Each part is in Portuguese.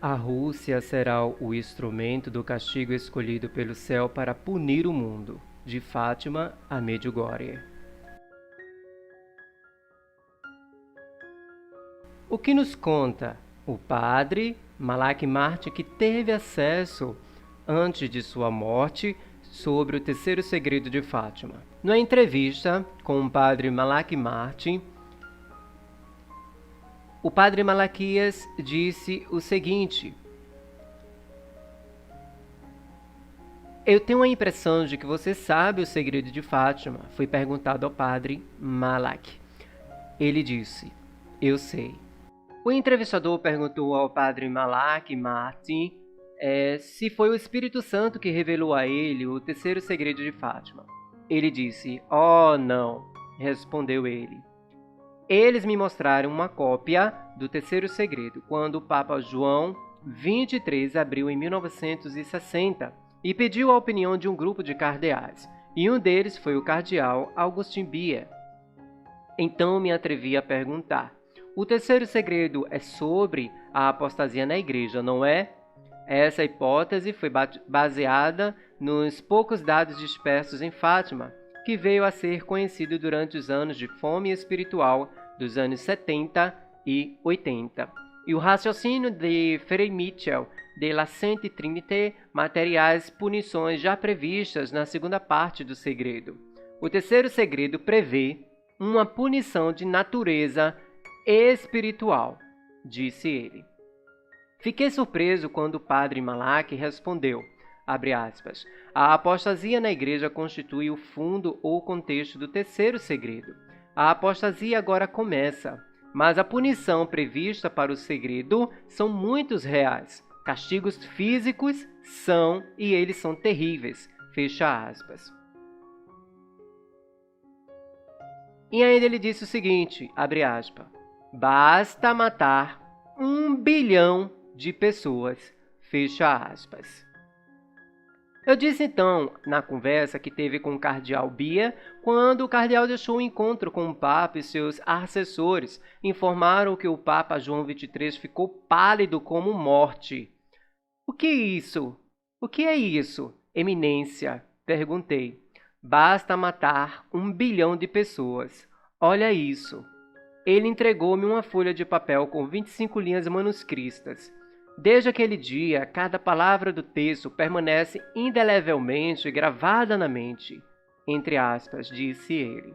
A Rússia será o instrumento do castigo escolhido pelo céu para punir o mundo. De Fátima a Medjugorje. O que nos conta o padre Malachi Martin, que teve acesso, antes de sua morte, sobre o terceiro segredo de Fátima. Na entrevista com o padre Malachi Martin, o padre Malaquias disse o seguinte: eu tenho a impressão de que você sabe o segredo de Fátima, foi perguntado ao padre Malachi. Ele disse: eu sei. O entrevistador perguntou ao padre Malachi Martin se foi o Espírito Santo que revelou a ele o terceiro segredo de Fátima. Ele disse: oh, não, respondeu ele. Eles me mostraram uma cópia do terceiro segredo, quando o Papa João XXIII abriu em 1960 e pediu a opinião de um grupo de cardeais, e um deles foi o cardeal Augustin Bia. Então me atrevi a perguntar: o terceiro segredo é sobre a apostasia na igreja, não é? Essa hipótese foi baseada nos poucos dados dispersos em Fátima, que veio a ser conhecido durante os anos de fome espiritual dos anos 70 e 80. E o raciocínio de Frei Michel de la Sainte Trinité, materiais punições já previstas na segunda parte do segredo. O terceiro segredo prevê uma punição de natureza espiritual, disse ele. Fiquei surpreso quando o padre Malachi respondeu, abre aspas, a apostasia na igreja constitui o fundo ou contexto do terceiro segredo. A apostasia agora começa, mas a punição prevista para o segredo são muitos reais. Castigos físicos são, e eles são terríveis, fecha aspas. E ainda ele disse o seguinte, abre aspas, basta matar 1 bilhão de pessoas, fecha aspas. Eu disse então, na conversa que teve com o cardeal Bia, quando o cardeal deixou o encontro com o Papa e seus assessores, informaram que o Papa João XXIII ficou pálido como morte. O que é isso? O que é isso, Eminência? Perguntei. Basta matar 1 bilhão de pessoas. Olha isso. Ele entregou-me uma folha de papel com 25 linhas manuscritas. Desde aquele dia, cada palavra do texto permanece indelevelmente gravada na mente, entre aspas, disse ele.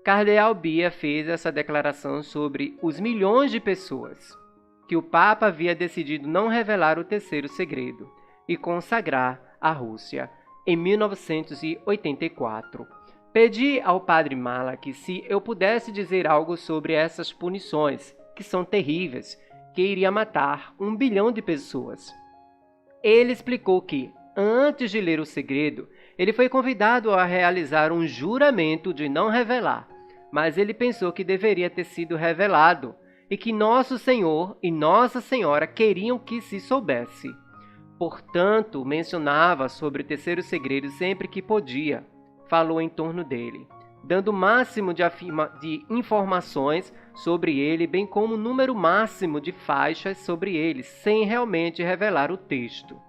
Cardeal Bia fez essa declaração sobre os milhões de pessoas, que o Papa havia decidido não revelar o terceiro segredo e consagrar a Rússia em 1984. Pedi ao padre Malachi se eu pudesse dizer algo sobre essas punições, que são terríveis, que iria matar 1 bilhão de pessoas. Ele explicou que, antes de ler o segredo, ele foi convidado a realizar um juramento de não revelar, mas ele pensou que deveria ter sido revelado e que Nosso Senhor e Nossa Senhora queriam que se soubesse. Portanto, mencionava sobre o terceiro segredo sempre que podia. Falou em torno dele, dando o máximo de informações sobre ele, bem como o número máximo de faixas sobre ele, sem realmente revelar o texto.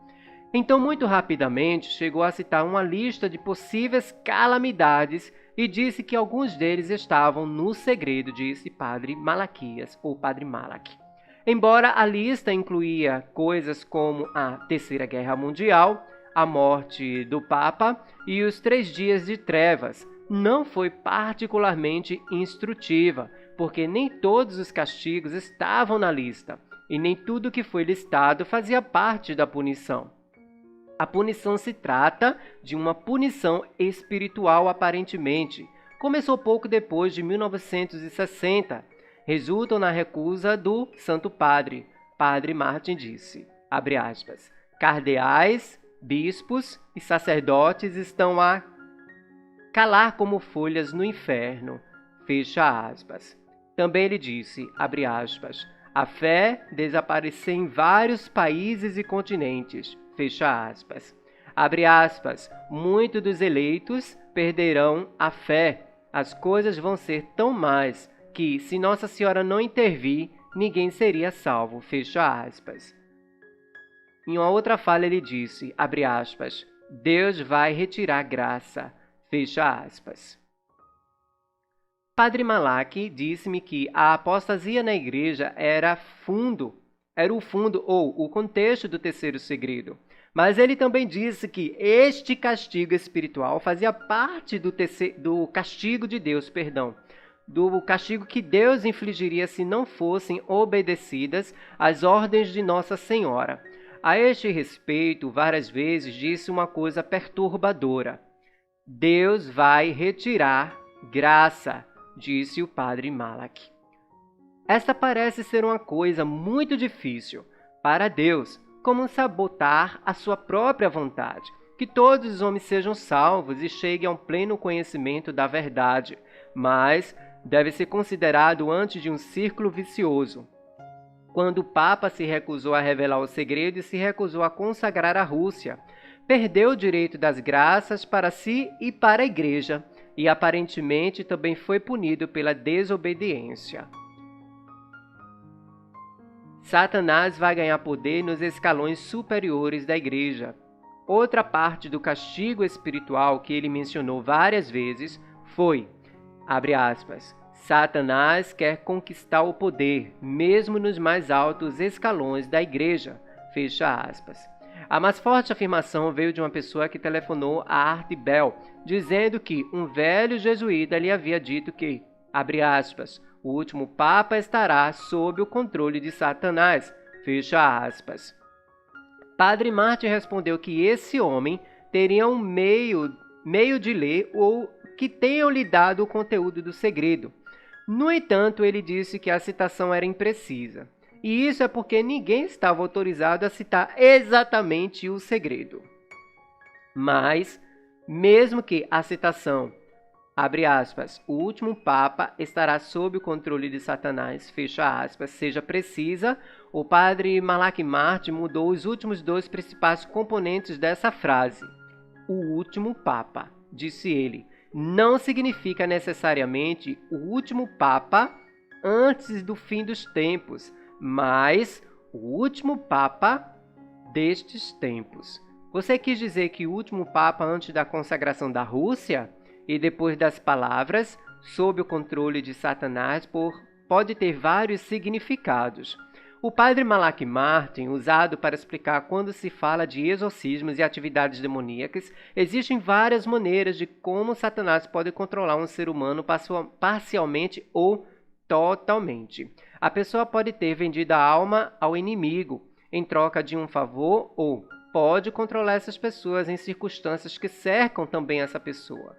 Então, muito rapidamente, chegou a citar uma lista de possíveis calamidades e disse que alguns deles estavam no segredo, disse padre Malaquias, ou padre Malachi. Embora a lista incluía coisas como a Terceira Guerra Mundial, a morte do Papa e os 3 dias de trevas, não foi particularmente instrutiva, porque nem todos os castigos estavam na lista, e nem tudo que foi listado fazia parte da punição. A punição se trata de uma punição espiritual aparentemente. Começou pouco depois de 1960. Resultam na recusa do Santo Padre. Padre Martin disse, abre aspas, cardeais, bispos e sacerdotes estão a calar como folhas no inferno, fecha aspas. Também ele disse, abre aspas, a fé desapareceu em vários países e continentes, fecha aspas. Abre aspas, muitos dos eleitos perderão a fé. As coisas vão ser tão más que, se Nossa Senhora não intervir, ninguém seria salvo, fecha aspas. Em uma outra fala ele disse, abre aspas, Deus vai retirar graça, fecha aspas. Padre Malak disse-me que a apostasia na igreja era o fundo ou o contexto do terceiro segredo. Mas ele também disse que este castigo espiritual fazia parte do castigo de Deus, do castigo que Deus infligiria se não fossem obedecidas as ordens de Nossa Senhora. A este respeito, várias vezes disse uma coisa perturbadora. Deus vai retirar graça, disse o padre Malak. Esta parece ser uma coisa muito difícil para Deus, como sabotar a sua própria vontade, que todos os homens sejam salvos e cheguem ao pleno conhecimento da verdade, mas deve ser considerado antes de um círculo vicioso. Quando o Papa se recusou a revelar o segredo e se recusou a consagrar a Rússia, perdeu o direito das graças para si e para a Igreja, e aparentemente também foi punido pela desobediência. Satanás vai ganhar poder nos escalões superiores da Igreja. Outra parte do castigo espiritual que ele mencionou várias vezes foi, abre aspas, Satanás quer conquistar o poder, mesmo nos mais altos escalões da Igreja, fecha aspas. A mais forte afirmação veio de uma pessoa que telefonou a Art Bell, dizendo que um velho jesuíta lhe havia dito que, abre aspas, o último Papa estará sob o controle de Satanás, fecha aspas. Padre Martin respondeu que esse homem teria um meio de ler ou que tenham lhe dado o conteúdo do segredo. No entanto, ele disse que a citação era imprecisa. E isso é porque ninguém estava autorizado a citar exatamente o segredo. Mas, mesmo que a citação, abre aspas, o último Papa estará sob o controle de Satanás, fecha aspas, seja precisa, o padre Malak Martin mudou os últimos dois principais componentes dessa frase. O último Papa, disse ele, não significa necessariamente o último Papa antes do fim dos tempos, mas o último Papa destes tempos. Você quis dizer que o último Papa antes da consagração da Rússia e depois das palavras sob o controle de Satanás pode ter vários significados. O padre Malak Martin, usado para explicar quando se fala de exorcismos e atividades demoníacas, existem várias maneiras de como Satanás pode controlar um ser humano parcialmente ou totalmente. A pessoa pode ter vendido a alma ao inimigo em troca de um favor ou pode controlar essas pessoas em circunstâncias que cercam também essa pessoa.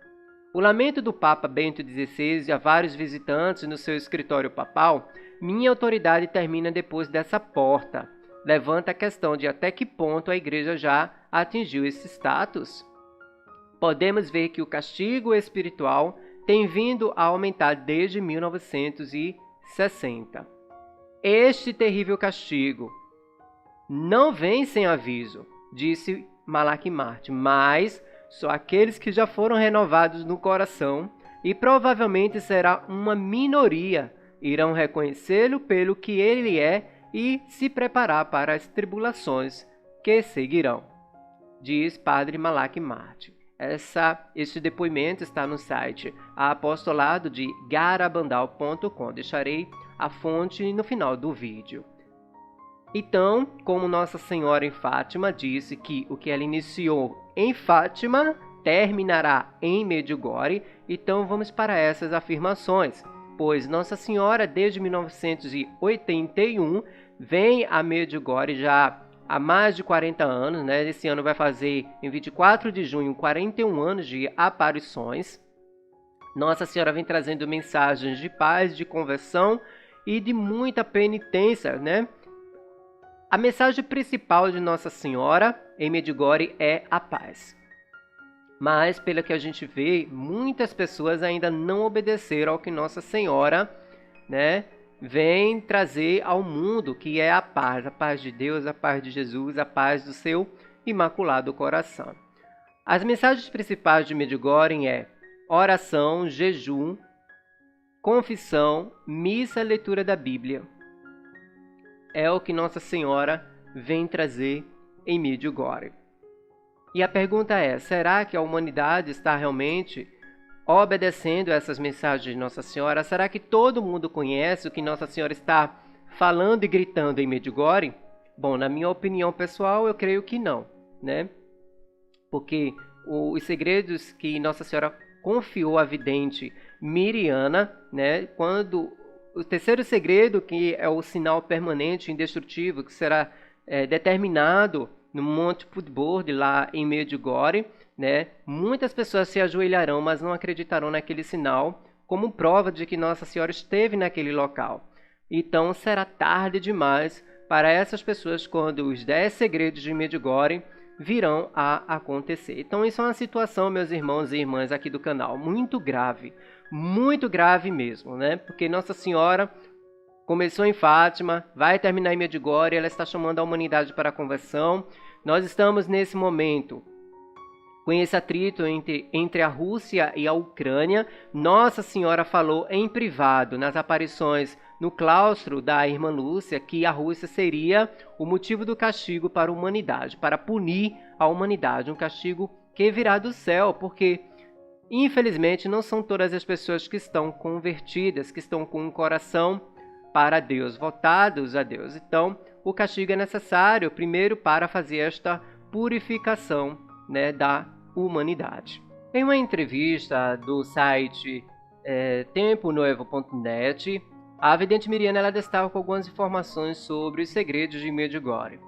O lamento do Papa Bento XVI a vários visitantes no seu escritório papal, minha autoridade termina depois dessa porta. Levanta a questão de até que ponto a Igreja já atingiu esse status. Podemos ver que o castigo espiritual tem vindo a aumentar desde 1960. Este terrível castigo não vem sem aviso, disse Malak Martin, mas só aqueles que já foram renovados no coração, e provavelmente será uma minoria, irão reconhecê-lo pelo que ele é e se preparar para as tribulações que seguirão, diz Padre Malak Martin. Este depoimento está no site apostolado de garabandal.com. Deixarei a fonte no final do vídeo. Então, como Nossa Senhora em Fátima disse que o que ela iniciou em Fátima terminará em Medjugorje, então vamos para essas afirmações, pois Nossa Senhora desde 1981 vem a Medjugorje já há mais de 40 anos, né? Esse ano vai fazer, em 24 de junho, 41 anos de aparições. Nossa Senhora vem trazendo mensagens de paz, de conversão e de muita penitência, né? A mensagem principal de Nossa Senhora em Medjugorje é a paz. Mas, pelo que a gente vê, muitas pessoas ainda não obedeceram ao que Nossa Senhora, né, vem trazer ao mundo, que é a paz de Deus, a paz de Jesus, a paz do seu imaculado coração. As mensagens principais de Medjugorje é oração, jejum, confissão, missa, leitura da Bíblia. É o que Nossa Senhora vem trazer em Medjugorje. E a pergunta é, será que a humanidade está realmente obedecendo essas mensagens de Nossa Senhora? Será que todo mundo conhece o que Nossa Senhora está falando e gritando em Medjugorje? Bom, na minha opinião pessoal, eu creio que não, né? Porque os segredos que Nossa Senhora confiou à vidente Miriana, né? Quando o terceiro segredo, que é o sinal permanente indestrutível, que será determinado no Monte Pudbord, lá em Medjugorje, né? Muitas pessoas se ajoelharão, mas não acreditarão naquele sinal como prova de que Nossa Senhora esteve naquele local. Então será tarde demais para essas pessoas quando os 10 segredos de Medjugorje virão a acontecer. Então isso é uma situação, meus irmãos e irmãs aqui do canal, muito grave mesmo, né? Porque Nossa Senhora começou em Fátima, vai terminar em Medjugorje, ela está chamando a humanidade para a conversão. Nós estamos nesse momento com esse atrito entre a Rússia e a Ucrânia. Nossa Senhora falou em privado, nas aparições no claustro da irmã Lúcia, que a Rússia seria o motivo do castigo para a humanidade, para punir a humanidade, um castigo que virá do céu, porque infelizmente não são todas as pessoas que estão convertidas, que estão com um coração para Deus, votados a Deus. Então, o castigo é necessário, primeiro, para fazer esta purificação, né, da humanidade. Em uma entrevista do site temponovo.net, a vidente Miriana ela destaca algumas informações sobre os segredos de Medjugorje.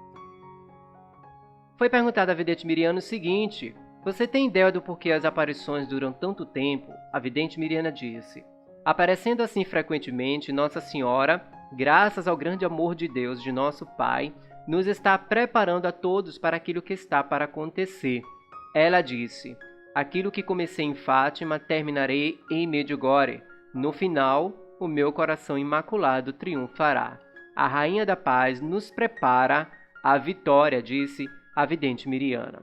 Foi perguntado à vidente Miriana o seguinte: você tem ideia do porquê as aparições duram tanto tempo? A vidente Miriana disse: aparecendo assim frequentemente, Nossa Senhora, graças ao grande amor de Deus, de nosso Pai, nos está preparando a todos para aquilo que está para acontecer. Ela disse: aquilo que comecei em Fátima, terminarei em Medjugorje. No final, o meu coração imaculado triunfará. A Rainha da Paz nos prepara a vitória, disse a vidente Miriana.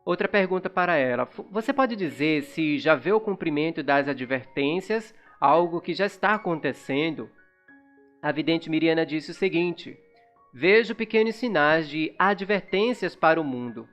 Outra pergunta para ela: você pode dizer se já vê o cumprimento das advertências, algo que já está acontecendo? A vidente Miriana disse o seguinte: vejo pequenos sinais de advertências para o mundo,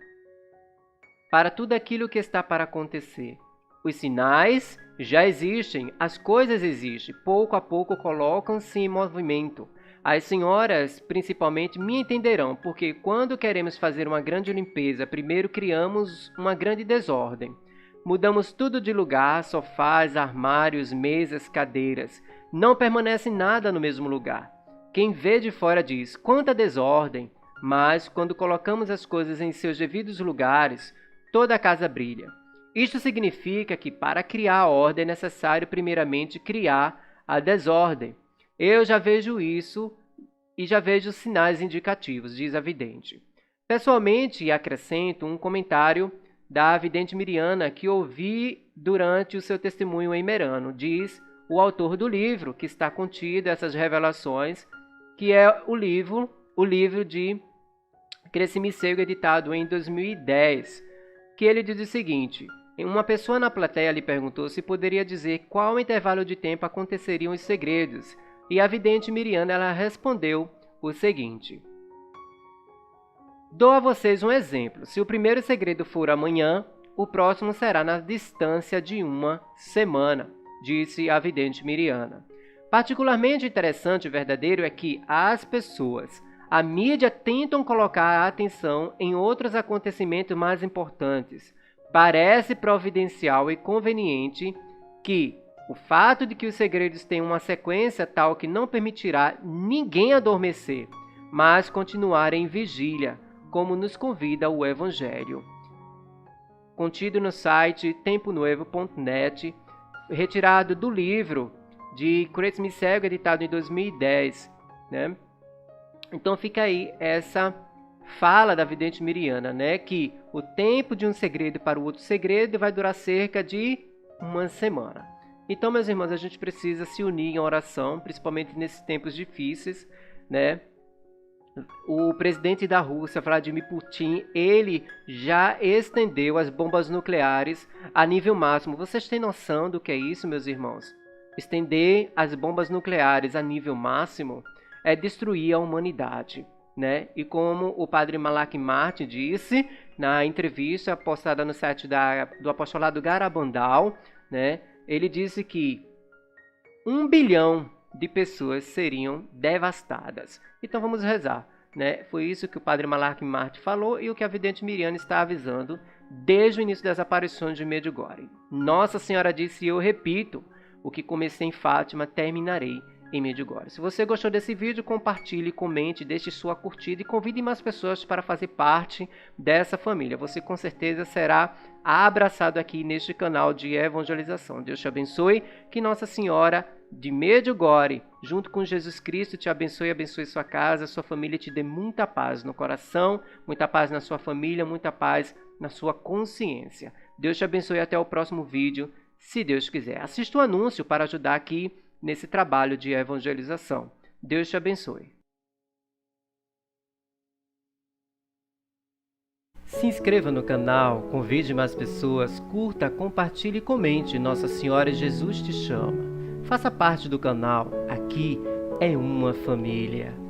para tudo aquilo que está para acontecer. Os sinais já existem, as coisas existem, pouco a pouco colocam-se em movimento. As senhoras, principalmente, me entenderão, porque quando queremos fazer uma grande limpeza, primeiro criamos uma grande desordem. Mudamos tudo de lugar, sofás, armários, mesas, cadeiras. Não permanece nada no mesmo lugar. Quem vê de fora diz: quanta desordem! Mas, quando colocamos as coisas em seus devidos lugares, toda a casa brilha. Isto significa que para criar a ordem é necessário primeiramente criar a desordem. Eu já vejo isso e já vejo sinais indicativos, diz a vidente. Pessoalmente, acrescento um comentário da vidente Miriana que ouvi durante o seu testemunho em Merano, diz o autor do livro que está contido essas revelações, que é o livro de Crescimi Cego, editado em 2010, que ele diz o seguinte: uma pessoa na plateia lhe perguntou se poderia dizer qual intervalo de tempo aconteceriam os segredos, e a vidente Miriana ela respondeu o seguinte: dou a vocês um exemplo. Se o primeiro segredo for amanhã, o próximo será na distância de uma semana, disse a vidente Miriana. Particularmente interessante e verdadeiro é que as pessoas, a mídia, tentam colocar a atenção em outros acontecimentos mais importantes. Parece providencial e conveniente que o fato de que os segredos têm uma sequência tal que não permitirá ninguém adormecer, mas continuar em vigília, como nos convida o Evangelho. Contido no site temponovo.net, retirado do livro de Crescimi Cego, editado em 2010, né? Então fica aí essa fala da vidente Miriana, né? Que o tempo de um segredo para o outro segredo vai durar cerca de uma semana. Então, meus irmãos, a gente precisa se unir em oração, principalmente nesses tempos difíceis, né? O presidente da Rússia, Vladimir Putin, ele já estendeu as bombas nucleares a nível máximo. Vocês têm noção do que é isso, meus irmãos? Estender as bombas nucleares a nível máximo é destruir a humanidade. né? E como o padre Malak Martin disse na entrevista postada no site do Apostolado Garabandal, né? Ele disse que 1 bilhão de pessoas seriam devastadas. Então vamos rezar, né? Foi isso que o padre Malak Martin falou e o que a vidente Miriam está avisando desde o início das aparições de Medjugorje. Nossa Senhora disse, e eu repito, o que comecei em Fátima, terminarei em Medjugorje. Se você gostou desse vídeo, compartilhe, comente, deixe sua curtida e convide mais pessoas para fazer parte dessa família. Você com certeza será abraçado aqui neste canal de evangelização. Deus te abençoe, que Nossa Senhora de Medjugorje, junto com Jesus Cristo, te abençoe, abençoe sua casa, sua família, te dê muita paz no coração, muita paz na sua família, muita paz na sua consciência. Deus te abençoe, até o próximo vídeo, se Deus quiser. Assista o anúncio para ajudar aqui nesse trabalho de evangelização. Deus te abençoe. Se inscreva no canal, convide mais pessoas, curta, compartilhe e comente. Nossa Senhora e Jesus te chama. Faça parte do canal. Aqui é uma família.